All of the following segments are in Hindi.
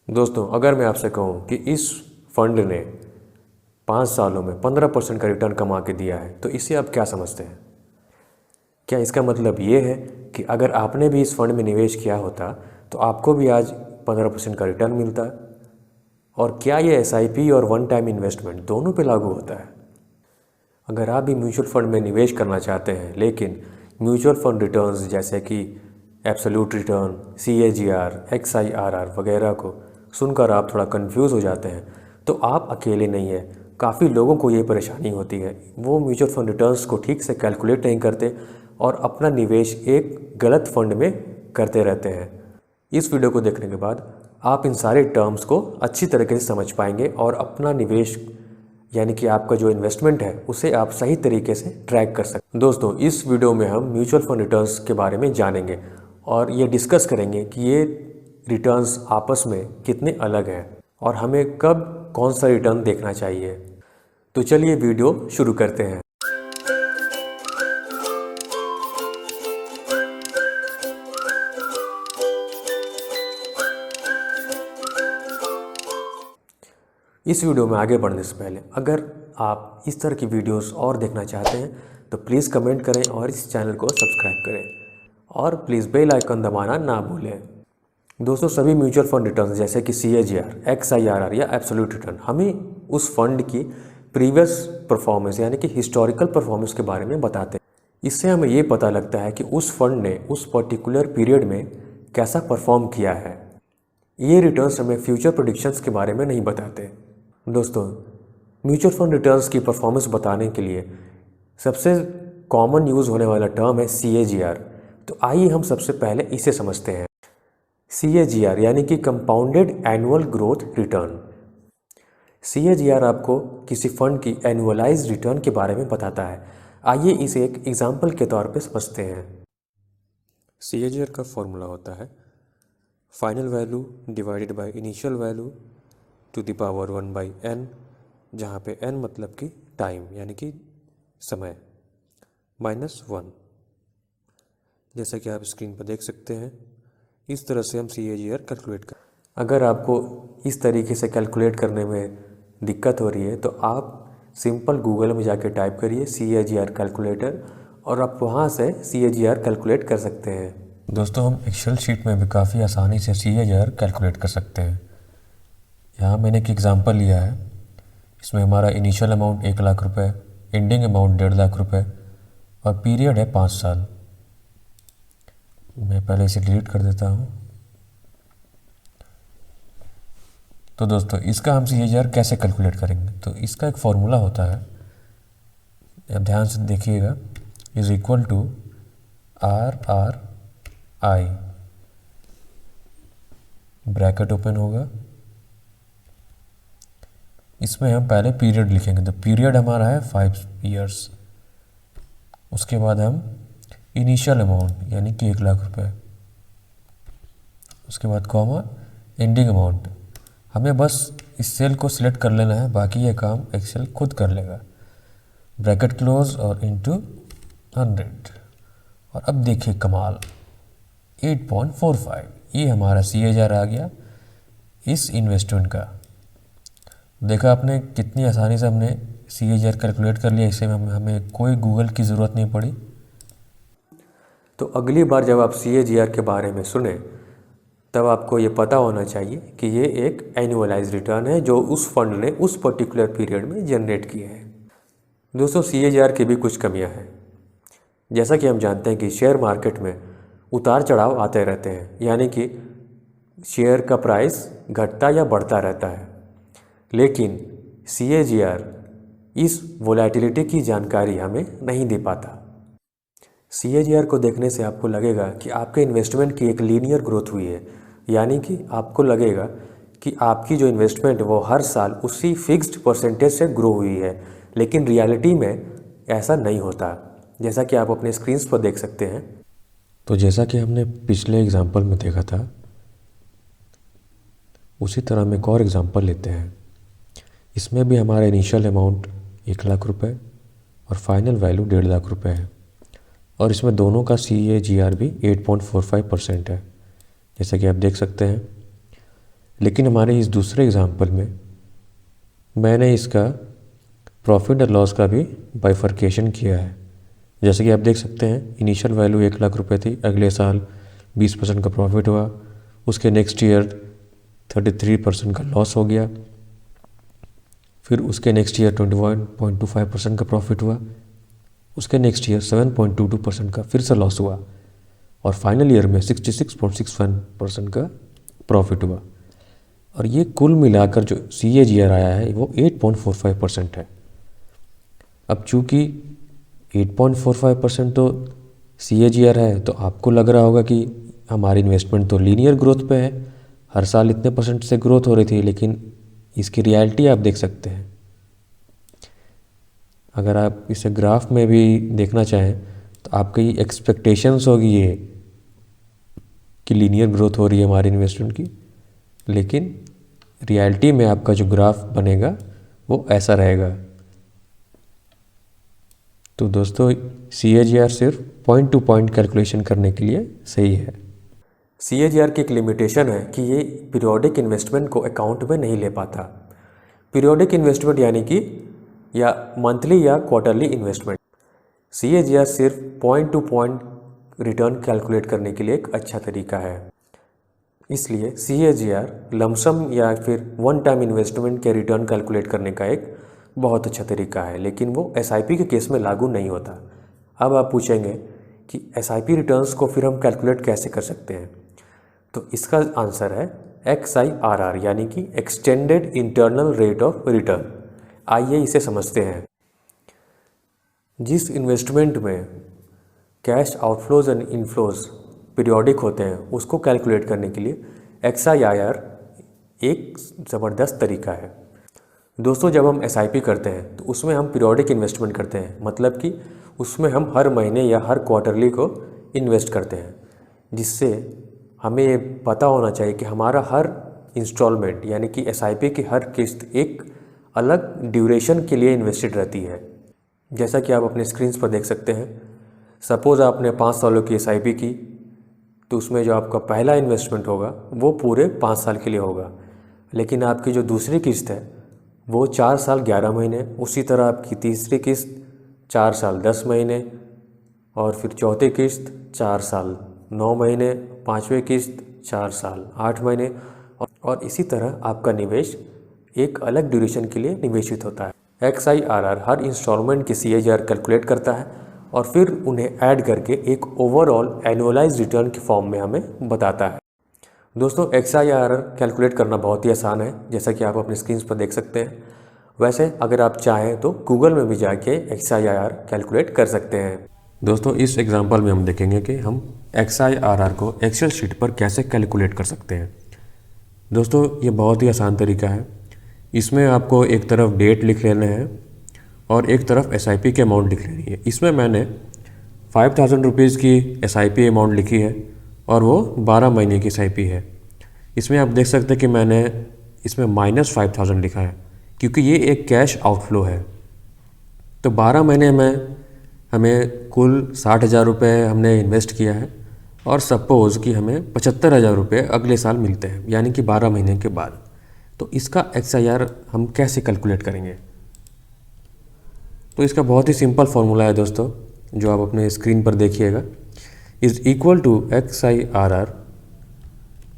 दोस्तों, अगर मैं आपसे कहूँ कि इस फंड ने 5 सालों में 15% का रिटर्न कमा के दिया है, तो इसे आप क्या समझते हैं? क्या इसका मतलब ये है कि अगर आपने भी इस फंड में निवेश किया होता तो आपको भी आज 15% का रिटर्न मिलता? और क्या ये SIP और वन टाइम इन्वेस्टमेंट दोनों पे लागू होता है? अगर आप भी म्यूचुअल फंड में निवेश करना चाहते हैं, लेकिन म्यूचुअल फंड रिटर्न्स जैसे कि एब्सोल्यूट रिटर्न, CAGR, XIRR वगैरह को सुनकर आप थोड़ा कंफ्यूज हो जाते हैं, तो आप अकेले नहीं हैं। काफ़ी लोगों को ये परेशानी होती है, वो म्यूचुअल फंड रिटर्न्स को ठीक से कैलकुलेट नहीं करते और अपना निवेश एक गलत फंड में करते रहते हैं। इस वीडियो को देखने के बाद आप इन सारे टर्म्स को अच्छी तरीके से समझ पाएंगे और अपना निवेश यानी कि आपका जो इन्वेस्टमेंट है उसे आप सही तरीके से ट्रैक कर सकते। दोस्तों, इस वीडियो में हम म्यूचुअल फंड रिटर्न्स के बारे में जानेंगे और ये डिस्कस करेंगे कि ये रिटर्न्स आपस में कितने अलग हैं और हमें कब कौन सा रिटर्न देखना चाहिए। तो चलिए वीडियो शुरू करते हैं। इस वीडियो में आगे बढ़ने से पहले अगर आप इस तरह की वीडियोस और देखना चाहते हैं तो प्लीज़ कमेंट करें और इस चैनल को सब्सक्राइब करें और प्लीज़ बेल आइकन दबाना ना भूलें। दोस्तों, सभी म्यूचुअल फंड रिटर्न जैसे कि CAGR, XIRR या एब्सोल्यूट रिटर्न हमें उस फंड की प्रीवियस परफॉर्मेंस यानी कि हिस्टोरिकल परफॉर्मेंस के बारे में बताते हैं। इससे हमें ये पता लगता है कि उस फंड ने उस पर्टिकुलर पीरियड में कैसा परफॉर्म किया है। ये रिटर्न्स हमें फ्यूचर प्रेडिक्शंस के बारे में नहीं बताते। दोस्तों, म्यूचुअल फंड रिटर्न्स की परफॉर्मेंस बताने के लिए सबसे कॉमन यूज़ होने वाला टर्म है CAGR। तो आइए हम सबसे पहले इसे समझते हैं। CAGR यानी कि compounded annual growth return. CAGR आपको किसी फंड की एनुअलाइज्ड रिटर्न के बारे में बताता है। आइए इसे एक एग्जाम्पल के तौर पे समझते हैं। CAGR का फॉर्मूला होता है final value divided by initial value to the power 1/n, जहाँ पे n मतलब कि टाइम यानी कि समय, -1। जैसा कि आप स्क्रीन पर देख सकते हैं, इस तरह से हम CAGR कैलकुलेट कर। अगर आपको इस तरीके से कैलकुलेट करने में दिक्कत हो रही है तो आप सिंपल गूगल में जाके टाइप करिए CAGR कैलकुलेटर और आप वहाँ से CAGR कैलकुलेट कर सकते हैं। दोस्तों, हम एक्सेल शीट में भी काफ़ी आसानी से CAGR कैलकुलेट कर सकते हैं। यहाँ मैंने एक एग्ज़ाम्पल लिया है। इसमें हमारा इनिशियल अमाउंट 1 लाख रुपए, एंडिंग अमाउंट 1.5 लाख रुपए और पीरियड है 5 साल। मैं पहले इसे डिलीट कर देता हूँ। तो दोस्तों, इसका हम CAGR कैसे कैलकुलेट करेंगे? तो इसका एक फॉर्मूला होता है, आप ध्यान से देखिएगा, is equal to RRI, bracket open होगा। इसमें हम पहले पीरियड लिखेंगे, तो पीरियड हमारा है 5 ईयर्स। उसके बाद हम इनिशियल अमाउंट यानी कि 1 लाख रुपए, उसके बाद कॉमा एंडिंग अमाउंट। हमें बस इस सेल को सिलेक्ट कर लेना है, बाकी ये काम एक्सेल खुद कर लेगा। ब्रैकेट क्लोज और इनटू 100। और अब देखिए कमाल, 8.45 ये हमारा CAGR आ गया इस इन्वेस्टमेंट का। देखा आपने कितनी आसानी से हमने CAGR कैलकुलेट कर लिया। इसे हमें कोई गूगल की ज़रूरत नहीं पड़ी। तो अगली बार जब आप CAGR के बारे में सुने तब आपको ये पता होना चाहिए कि ये एक एनुअलाइज्ड रिटर्न है जो उस फंड ने उस पर्टिकुलर पीरियड में जनरेट किए हैं। दोस्तों, CAGR की भी कुछ कमियां हैं। जैसा कि हम जानते हैं कि शेयर मार्केट में उतार चढ़ाव आते रहते हैं, यानी कि शेयर का प्राइस घटता या बढ़ता रहता है। लेकिन CAGR इस वोलेटिलिटी की जानकारी हमें नहीं दे पाता। CAGR को देखने से आपको लगेगा कि आपके इन्वेस्टमेंट की एक लीनियर ग्रोथ हुई है, यानी कि आपको लगेगा कि आपकी जो इन्वेस्टमेंट वो हर साल उसी फिक्स्ड परसेंटेज से ग्रो हुई है। लेकिन रियलिटी में ऐसा नहीं होता, जैसा कि आप अपने स्क्रीन्स पर देख सकते हैं। तो जैसा कि हमने पिछले एग्जाम्पल में देखा था, उसी तरह हम एक और एग्जाम्पल लेते हैं। इसमें भी हमारा इनिशियल अमाउंट 1 लाख रुपए और फाइनल वैल्यू 1.5 लाख रुपए है और इसमें दोनों का CAGR भी 8.45% है, जैसा कि आप देख सकते हैं। लेकिन हमारे इस दूसरे एग्जाम्पल में मैंने इसका प्रॉफिट और लॉस का भी बाइफर्केशन किया है। जैसे कि आप देख सकते हैं, इनिशियल वैल्यू 1 लाख रुपए थी, अगले साल 20% का प्रॉफिट हुआ, उसके नेक्स्ट ईयर 33% का लॉस हो गया, फिर उसके नेक्स्ट ईयर 21.25% का प्रॉफिट हुआ, उसके नेक्स्ट ईयर 7.22% का फिर से लॉस हुआ, और फाइनल ईयर में 66.61% का प्रॉफिट हुआ। और ये कुल मिलाकर जो CAGR आया है वो 8.45% है। अब चूँकि 8.45% तो CAGR है, तो आपको लग रहा होगा कि हमारी इन्वेस्टमेंट तो लीनियर ग्रोथ पे है, हर साल इतने % से ग्रोथ हो रही थी, लेकिन इसकी रियलिटी आप देख सकते हैं। अगर आप इसे ग्राफ में भी देखना चाहें तो आपकी एक्सपेक्टेशंस होगी ये कि लीनियर ग्रोथ हो रही है हमारी इन्वेस्टमेंट की, लेकिन रियलिटी में आपका जो ग्राफ बनेगा वो ऐसा रहेगा। तो दोस्तों, CAGR सिर्फ पॉइंट टू पॉइंट कैलकुलेशन करने के लिए सही है। CAGR की एक लिमिटेशन है कि ये पीरियोडिक इन्वेस्टमेंट को अकाउंट में नहीं ले पाता। पीरियोडिक इन्वेस्टमेंट यानी कि या मंथली या क्वार्टरली इन्वेस्टमेंट। CAGR सिर्फ point two point return calculate करने के लिए एक अच्छा तरीका है। इसलिए CAGR लमसम या फिर वन टाइम इन्वेस्टमेंट के रिटर्न कैलकुलेट करने का एक बहुत अच्छा तरीका है, लेकिन वो SIP के केस में लागू नहीं होता। अब आप पूछेंगे कि SIP रिटर्न्स को फिर हम कैलकुलेट कैसे कर सकते हैं, तो इसका आंसर है XIRR यानी कि extended internal rate of return. आइए इसे समझते हैं। जिस इन्वेस्टमेंट में cash outflows and inflows periodic होते हैं, उसको कैलकुलेट करने के लिए XIRR एक ज़बरदस्त तरीका है। दोस्तों, जब हम SIP करते हैं तो उसमें हम पीरियोडिक इन्वेस्टमेंट करते हैं, मतलब कि उसमें हम हर महीने या हर क्वार्टरली को इन्वेस्ट करते हैं, जिससे हमें ये पता होना चाहिए कि हमारा हर इंस्टॉलमेंट यानी कि SIP की हर किस्त एक अलग ड्यूरेशन के लिए इन्वेस्टेड रहती है। जैसा कि आप अपने स्क्रीन पर देख सकते हैं, सपोज़ आपने 5 सालों की SIP की, तो उसमें जो आपका पहला इन्वेस्टमेंट होगा वो पूरे 5 साल के लिए होगा, लेकिन आपकी जो दूसरी किस्त है वो 4 साल 11 महीने, उसी तरह आपकी तीसरी किस्त 4 साल 10 महीने, और फिर चौथी किस्त 4 साल 9 महीने, पाँचवीं किस्त 4 साल 8 महीने, और इसी तरह आपका निवेश एक अलग ड्यूरेशन के लिए निवेशित होता है। XIRR हर इंस्टॉलमेंट की CAGR कैलकुलेट करता है और फिर उन्हें ऐड करके एक ओवरऑल एनुअलाइज रिटर्न के फॉर्म में हमें बताता है। दोस्तों, XIRR कैलकुलेट करना बहुत ही आसान है, जैसा कि आप अपनी स्क्रीन पर देख सकते हैं। वैसे अगर आप चाहें तो गूगल में भी जाके XIRR कैलकुलेट कर सकते हैं। दोस्तों, इस एग्जांपल में हम देखेंगे कि हम XIRR को एक्सेल शीट पर कैसे कैलकुलेट कर सकते हैं। दोस्तों, ये बहुत ही आसान तरीका है। इसमें आपको एक तरफ डेट लिख लेना है और एक तरफ SIP की अमाउंट लिख लेनी है। इसमें मैंने 5000 रुपीज़ की SIP अमाउंट लिखी है और वो 12 महीने की SIP है। इसमें आप देख सकते हैं कि मैंने इसमें -5000 लिखा है, क्योंकि ये एक कैश आउटफ्लो है। तो 12 महीने में हमें कुल 60,000 रुपये हमने इन्वेस्ट किया है, और सपोज़ कि हमें 75,000 रुपये अगले साल मिलते हैं, यानी कि 12 महीने के बाद। तो इसका XIR हम कैसे कैलकुलेट करेंगे? तो इसका बहुत ही सिंपल फॉर्मूला है दोस्तों, जो आप अपने स्क्रीन पर देखिएगा। Is equal to XIRR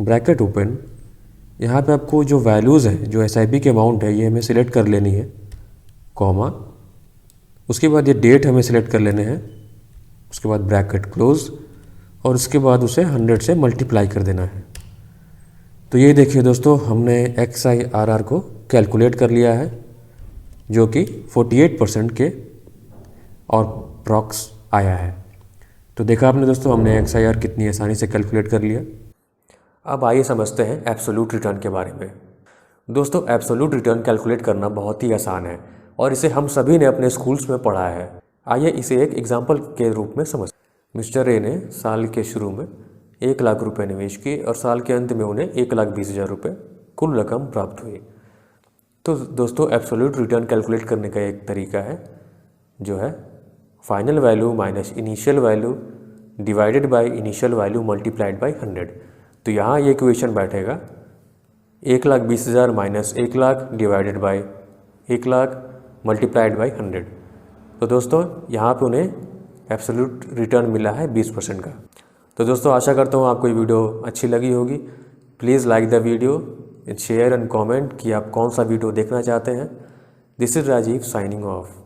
bracket open. यहाँ पे आपको जो वैल्यूज़ हैं, जो SIP की अमाउंट है, ये हमें सिलेक्ट कर लेनी है, कॉमा, उसके बाद ये डेट हमें सिलेक्ट कर लेने हैं, उसके बाद ब्रैकेट क्लोज, और उसके बाद उसे 100 से मल्टीप्लाई कर देना है। तो ये देखिए दोस्तों, हमने XIRR को कैलकुलेट कर लिया है, जो कि 48% के और प्रॉक्स आया है। तो देखा आपने दोस्तों, हमने XIR कितनी आसानी से कैलकुलेट कर लिया। अब आइए समझते हैं एब्सोल्यूट रिटर्न के बारे में। दोस्तों, एब्सोल्यूट रिटर्न कैलकुलेट करना बहुत ही आसान है और इसे हम सभी ने अपने स्कूल्स में पढ़ा है। आइए इसे एक एग्जाम्पल के रूप में समझ। मिस्टर ए ने साल के शुरू में 1 लाख रुपये निवेश किए और साल के अंत में उन्हें 1,20,000 रुपये कुल रकम प्राप्त हुई। तो दोस्तों, एब्सोल्यूट रिटर्न कैलकुलेट करने का एक तरीका है, जो है final value minus initial value divided by initial value multiplied by 100। तो यहाँ ये इक्वेशन बैठेगा 1,20,000 minus 1,00,000 divided by 1,00,000 multiplied by 100। तो दोस्तों यहाँ पे उन्हें एब्सोल्यूट रिटर्न मिला है 20% का। तो दोस्तों आशा करता हूँ आपको ये वीडियो अच्छी लगी होगी। Please like the video and share and comment कि आप कौन सा वीडियो देखना चाहते हैं। This is Rajiv signing of.